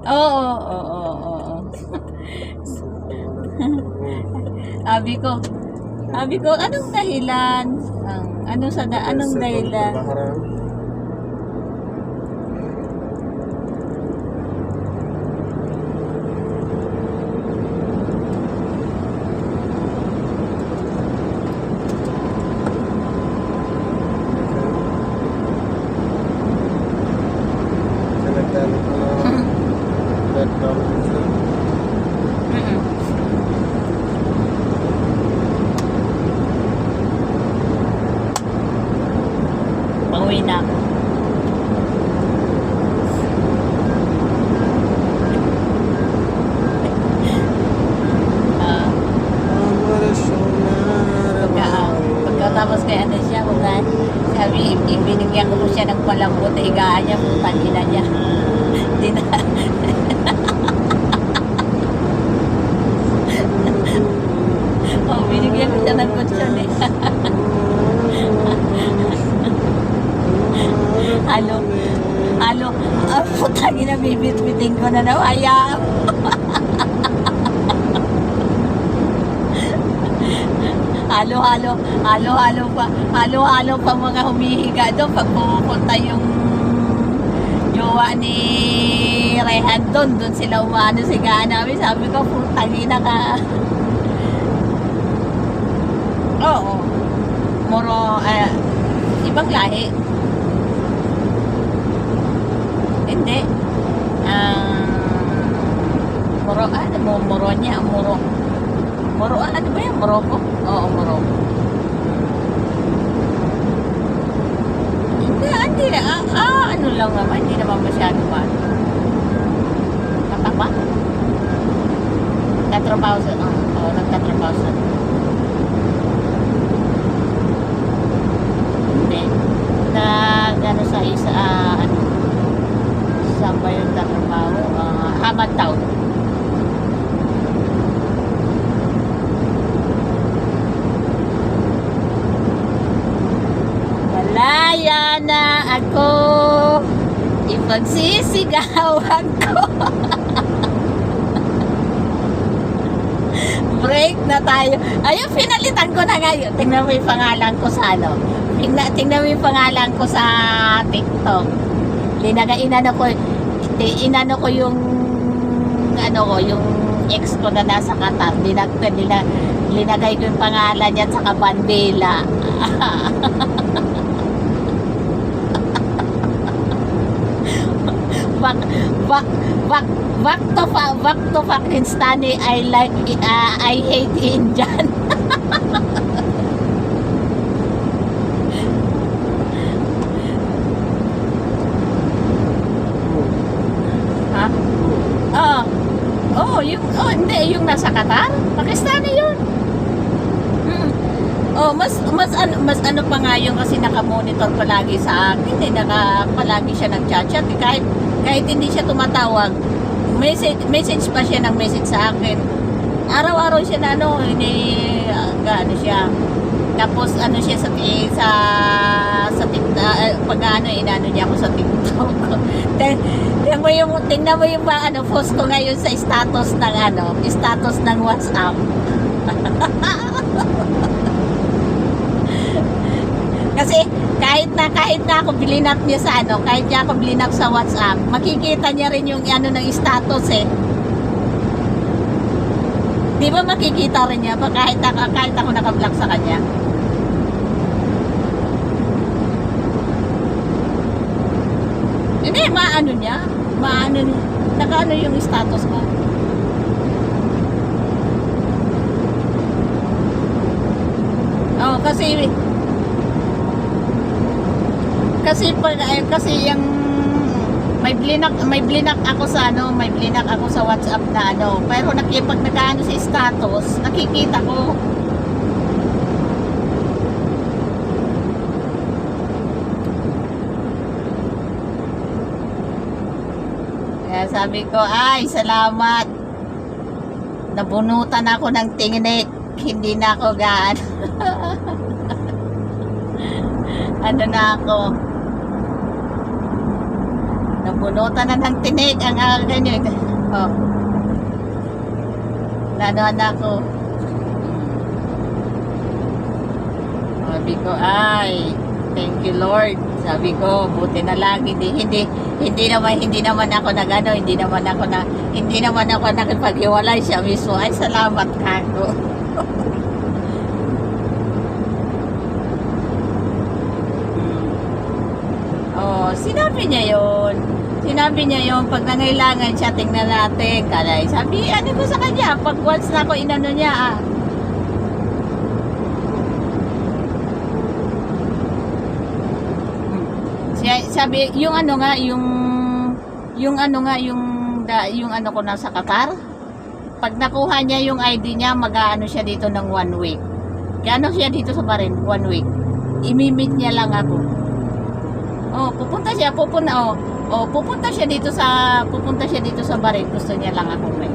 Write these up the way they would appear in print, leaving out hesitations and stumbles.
Oo, oo, oo. Sabi ko, anong dahilan? Anong dahilan? Pauwi na ako. Pagkatapos kay ano siya, sabi, ibinigyan ko siya ng palambot, higaan niya, putangina niya. Hindi na. Binigyan ko siya ng kutsyon eh. Putangina, bibit-biting ko na daw, ayaw. Halo-halo pa mga humihiga doon pag pumupunta yung jowa ni Rehan doon sila umano sigaan namin. Sabi ko, putangina ka. Oo. Moro, ibang lahi. Hindi. Moro, ano ba yan? Morocco? Oo, Morocco. Hindi. Ano lang naman. Hindi naman masyado ba. Matapa? Nagtatrabaho sa, nagtatrabaho sa. Hindi. Gano sa isa, saan ba yung tatrabaho? Hamad Town. Malaya na ako, ipagsisigawan ko. Break na tayo. Ayun, pinalitan ko na ngayon. Tingnan mo yung pangalan ko sa ano. Tingnan mo yung pangalan ko sa TikTok. Inano ko yung yung ex ko na nasa Qatar. Linagay ko yung pangalan niya at saka Bandela. Back to Pakistan. I hate Indian. Hindi, yung nasa Qatar, Pakistani yun. Mas ano pa nga yun kasi naka-monitor palagi sa akin, palagi siya nag-chat-chat, kahit hindi siya tumatawag, message pa siya ng message sa akin. Araw-araw siya na gaano siya. Tapos siya sa TikTok, pag inano niya ako sa TikTok. Tingnan mo yung post ko ngayon sa status ng WhatsApp. Kasi kahit na ako bilinap niya sa kahit niya ako bilinap sa WhatsApp, makikita niya rin yung ng status eh. Di ba makikita rin niya kahit ako naka-block sa kanya? Hindi, nakaano yung status ko. Kasi yung may blinak ako sa WhatsApp na pero pag nakaano sa status, nakikita ko. Kaya sabi ko, ay, salamat. Nabunutan ako ng tingnik. Hindi na ako gaan. Nabunutan na ng tinik ang ganyan. Oh. Nanoan ako. Sabi ko, ay, thank you Lord. Sabi ko, buti na lang hindi naman ako nagano, hindi naman ako nakipaghiwalay siya mismo. Ay, salamat kako. Oh, sinabi niya yon pag nangailangan siya, tingnan natin. Kalay, sabi, ano ko sa kanya, pag once na ako inano niya, sabi, yung ano nga, yung ano ko nasa Qatar, pag nakuha niya yung ID niya, mag-aano siya dito ng 1 week. Kaya ano siya dito sa Bahrain, 1 week. Imi-meet niya lang ako. Oh, pupunta siya dito sa Bahrain, gusto niya lang akong meet.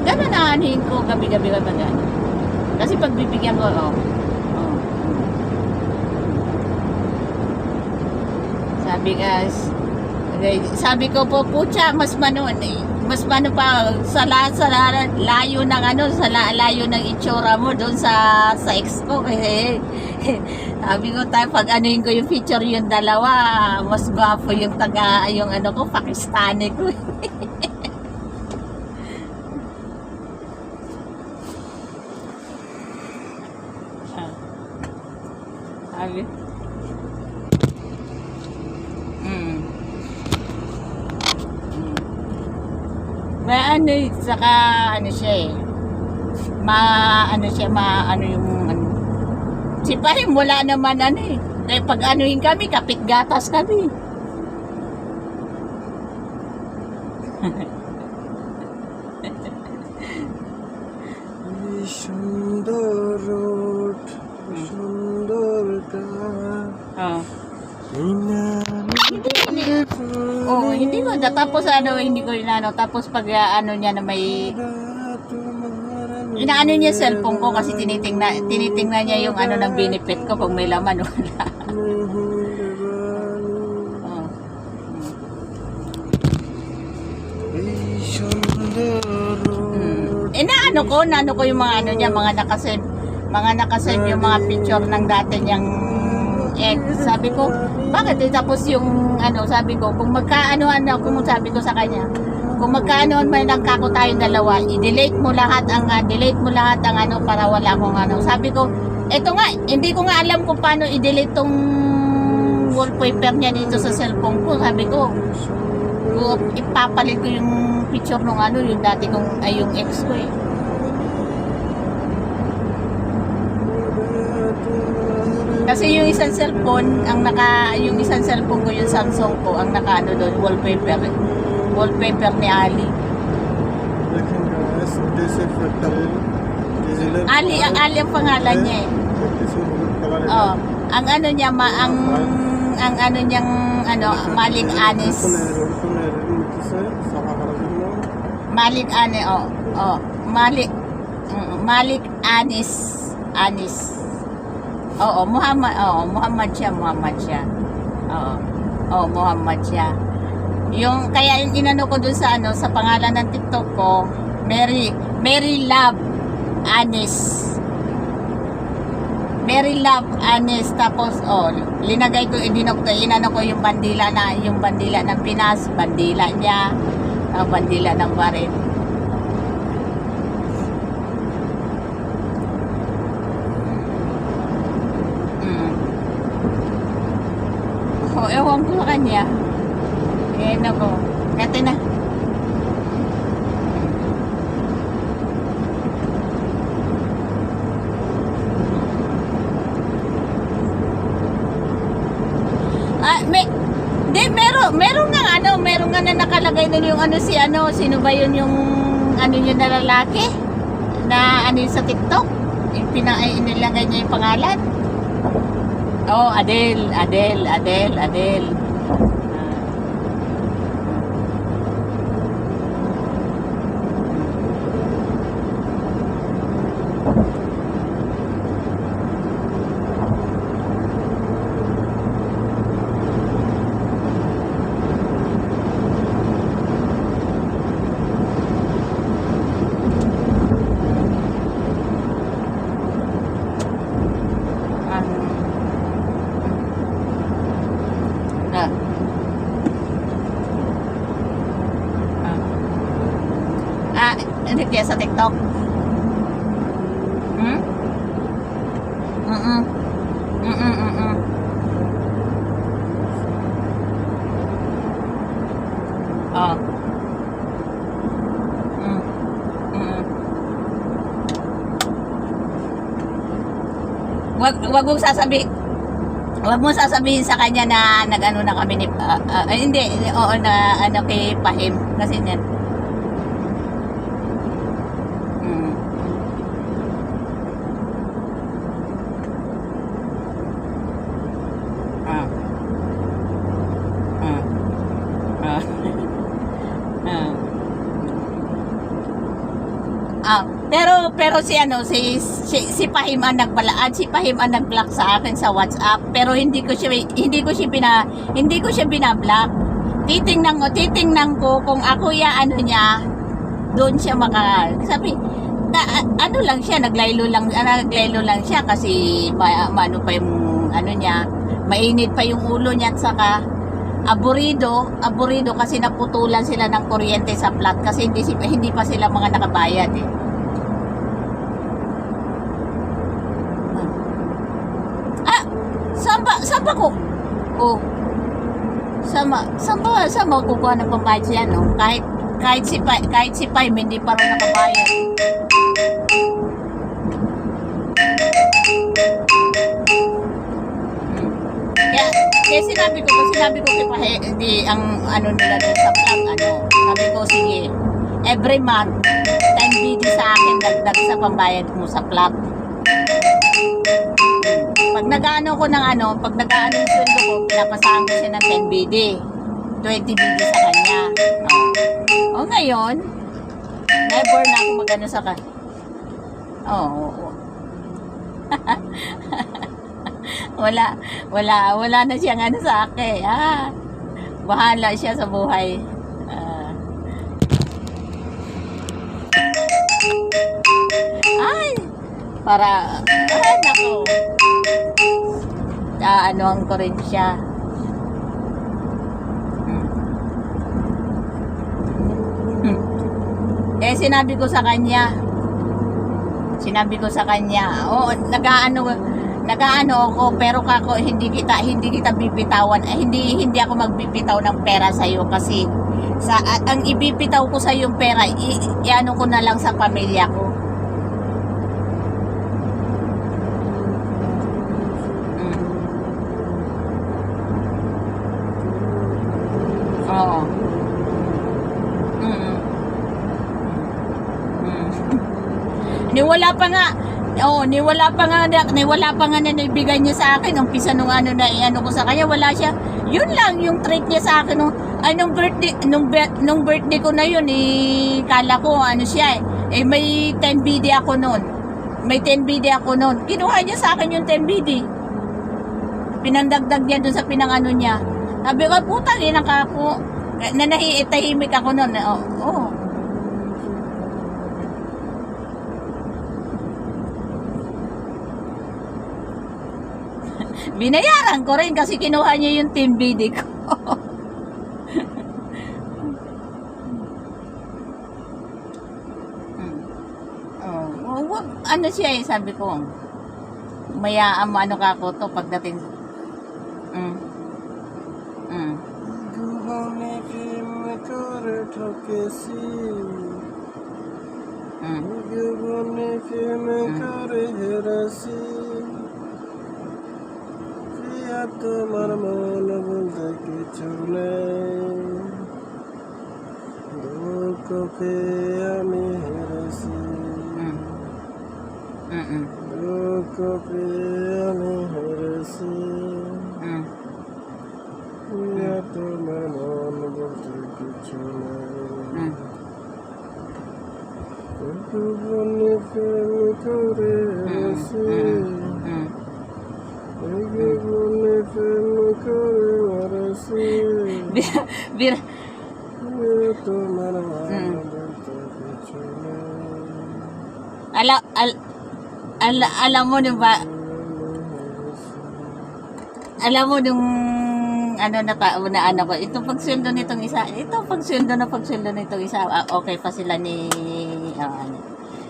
Gano'n na anuhin ko gabi-gabi ka magano. Kasi pagbibigyan ko, sabi ko po, putya, mas mano pa sa layo ng layo ng itsura mo doon sa ex ko. Kasi sabi ko tayo, pag anuhin ko yung picture yung dalawa, mas gwapo yung Pakistani ko. Sabi. May saka siya si Pahim wala naman eh, pag anuhin kami, kapit gatas kami. Hindi ko tapos hindi ko tapos pag niya na may inaano niya cellphone ko kasi tinitingnan niya yung ng benefit ko kung may laman o wala. Naano ko yung mga niya, mga nakasave yung mga picture ng dati niyang ex. Sabi ko, bakit? Tapos yung sabi ko, kung sabi ko sa kanya, kung magkaanoan man lang kako tayong dalawa, i-delete mo lahat ang para wala akong Sabi ko, eto nga, hindi ko nga alam kung paano i-delete tong wallpaper niya dito sa cellphone ko. Sabi ko, ipapalit ko yung picture nung yung dati kong, yung ex ko eh. Kasi yung isang cellphone ko, yung Samsung ko, ang doon, wallpaper ni Ali. Ali ang pangalan niya eh. Oh, ang niya Malik Anis. Malik Anis. Muhammad siya. Muhammad siya. Yung kaya inano ko dun sa sa pangalan ng TikTok ko, Mary Love Anis. Tapos linagay ko inano ko yung bandila ng Pinas, bandila niya, bandila ng Bahrain. Ewan ko sa kanya. Nako. Kati na. Meron nga na nakalagay doon yung sino ba yun yung yung na lalaki na sa TikTok. Inilagay niya yung pangalan. Adele. siya sa TikTok? Hmm? Mm-mm. Mm-mm, mm-mm. Oh. Mm. Mm. Wag mo sasabihin sa kanya na nag-ano na kami ni hindi, oo na ano kay Pahim kasi yan. Mm. Ah. Ah. Ah. Ah. Pero si si Pahim ang si Pahim ang nag-block sa akin sa WhatsApp, pero hindi ko siya binablock. Titingnan ko kung ako ano niya, doon siya sabi ano lang siya, naglaylo lang siya kasi ano pa yung ano niya, mainit pa yung ulo niya at saka aburido kasi naputulan sila ng kuryente sa plat kasi hindi pa sila mga nakabayad eh. Saan ba ko? Oh. Saan ba kukuha ng pambayad siya, no? Kahit si Pai hindi pa rin nakabayad. Kaya sinabi ko kay Pai, hindi ang ano nila doon sa plat, sabi ko, sige, every month 10 BD sa akin dagdag sa pambayad mo sa plat. Pag nag-ano yung sweldo ko, pinapasahan ko siya ng 10 BD. 20 BD sa kanya. O ngayon, never na ako mag-ano sa kanya. Wala na siyang ano sa akin. Bahala siya sa buhay. Nako. Anuhan ko rin siya. Sinabi ko sa kanya, nag-aano ako, pero kako hindi kita bibitawan, hindi ako magbibitaw ng pera sa iyo kasi ang ibibitaw ko sa yung pera, iano ko na lang sa pamilya ko. Oo. Niwala pa nga na naibigay niya sa akin umpisa nung ano na iano ko sa kanya, wala siya. Yun lang yung treat niya sa akin nung birthday ko na yun, kala ko ano siya may 10 BD ako noon. Kinuha niya sa akin yung 10 BD. Pinandagdag niya dun sa pinangano niya. Sabi ko, putang ina ka po. Tahimik ako noon. Binayaran ko rin kasi kinuha niya yung team BD ko. Ano siya sabi ko, mayaan mo ano ka ko to pagdating. তোমার মন বলতে কিছু নেই, দুঃখ পেয়ে আমি হেরেছি, দুঃখ পেয়ে আমি হেরেছি, তোমার মন বলতে কিছু নেই, বনে প্রেম করে হেরেছি, alam mo nung ano ko, itong pagsweldo nitong isa, okay pa sila ni ano.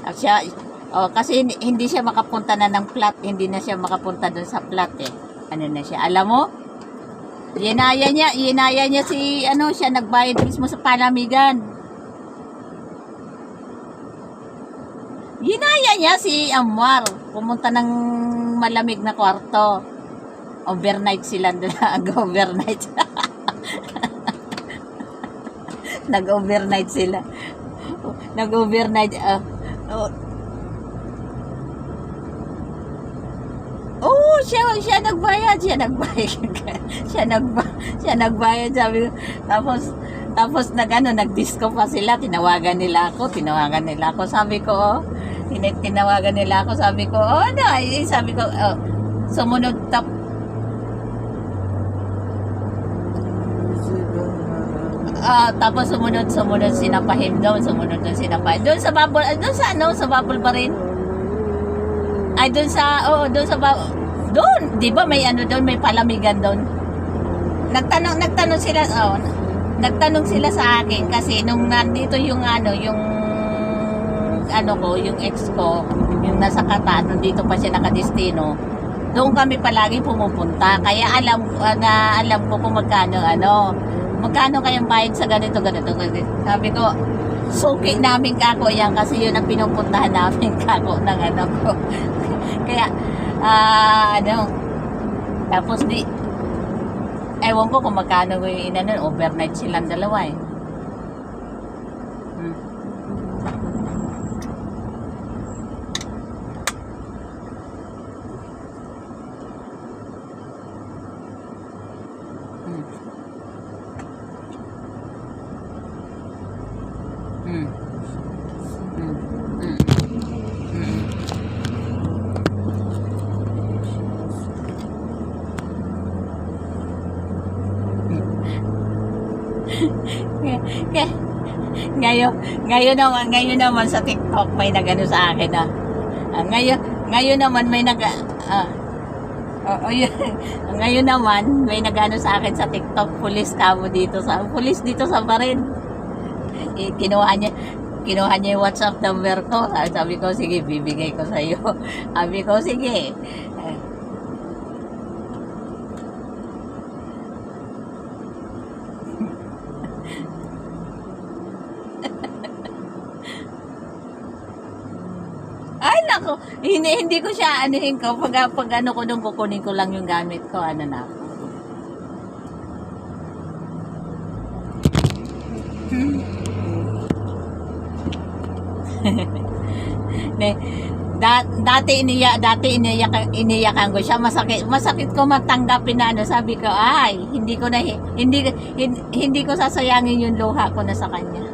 At siya, kasi hindi siya makapunta na ng flat, hindi na siya makapunta doon sa flat eh. Ano na siya, alam mo? Inaya niya si, siya nagbayad mismo sa palamigan. Ginaya niya si Amwar, pumunta ng malamig na kwarto. Overnight sila doon, overnight. Nag-overnight sila. Nag-overnight. Siya nagbayad. Siya nagbayad, sabi ko. Tapos nag-disco pa sila, tinawagan nila ako, sabi ko, tinawagan nila ako, sabi ko, sabi ko, sumunod tapos sumunod sinapahim doon, doon sa bubble, sa bubble pa rin. Ay, doon doon, di ba may doon, may palamigan doon. Nagtanong sila sa akin kasi nung nandito yung yung ex ko, yung nasa Qatar, nandito pa siya nakadestino. Doon kami palagi pumupunta. Kaya alam ko kung magkano kayang bayad sa ganito. Sabi ko, suki namin kako yan kasi yun ang pinupuntahan namin kako ng ko. Kaya, tapos ewan ko kung magkano yung overnight silang dalawa eh. Ngayon naman sa TikTok may nagano sa akin ngayon naman may ngayon naman may nagano sa akin sa TikTok, pulis dito sa Barin. Kinuha niya yung WhatsApp number ko. Sabi ko, sige, bibigay ko sa iyo. Sabi ko, sige. Ay, nako. Hindi ko siya anuhin ko. Pag ko nung kukunin ko lang yung gamit ko, na. Dati iniyakan ko siya, masakit ko matanggapin na sabi ko, hindi ko sasayangin yung luha ko na sa kanya.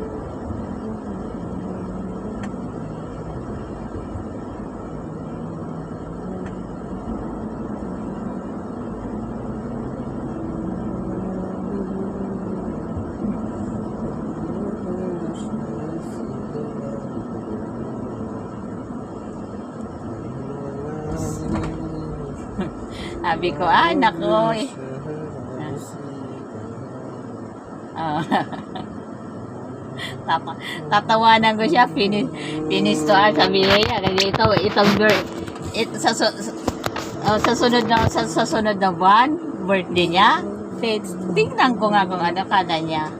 Sabi ko, nako eh. Tatawanan ko siya, finish to sabi niya, itong girl, sa sunod na buwan, birthday niya, tingnan ko nga kung kada niya.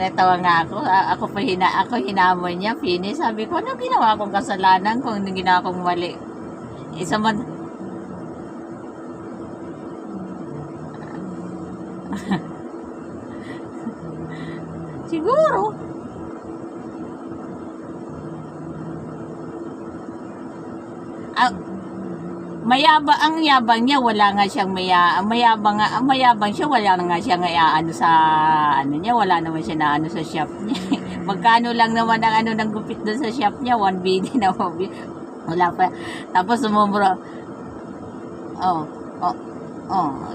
Natawa nga ako hinamon niya, finish. Sabi ko, ano ginawa kong kasalanan, kung ano ginawa kong mali? Isa man siguro ang yabang niya, wala nga siyang mayabang siya, wala nga siyang sa niya, wala naman siya na sa shop niya. Magkano lang naman ang ng gupit doon sa shop niya, 1 BD na wala pa. Tapos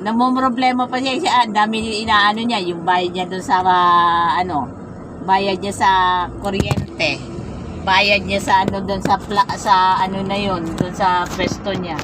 namumroblema pa siya, ang dami niya yung bayad niya doon sa bayad niya sa kuryente, bayad niya sa ano doon sa sa ano na yon, doon sa pwesto niya.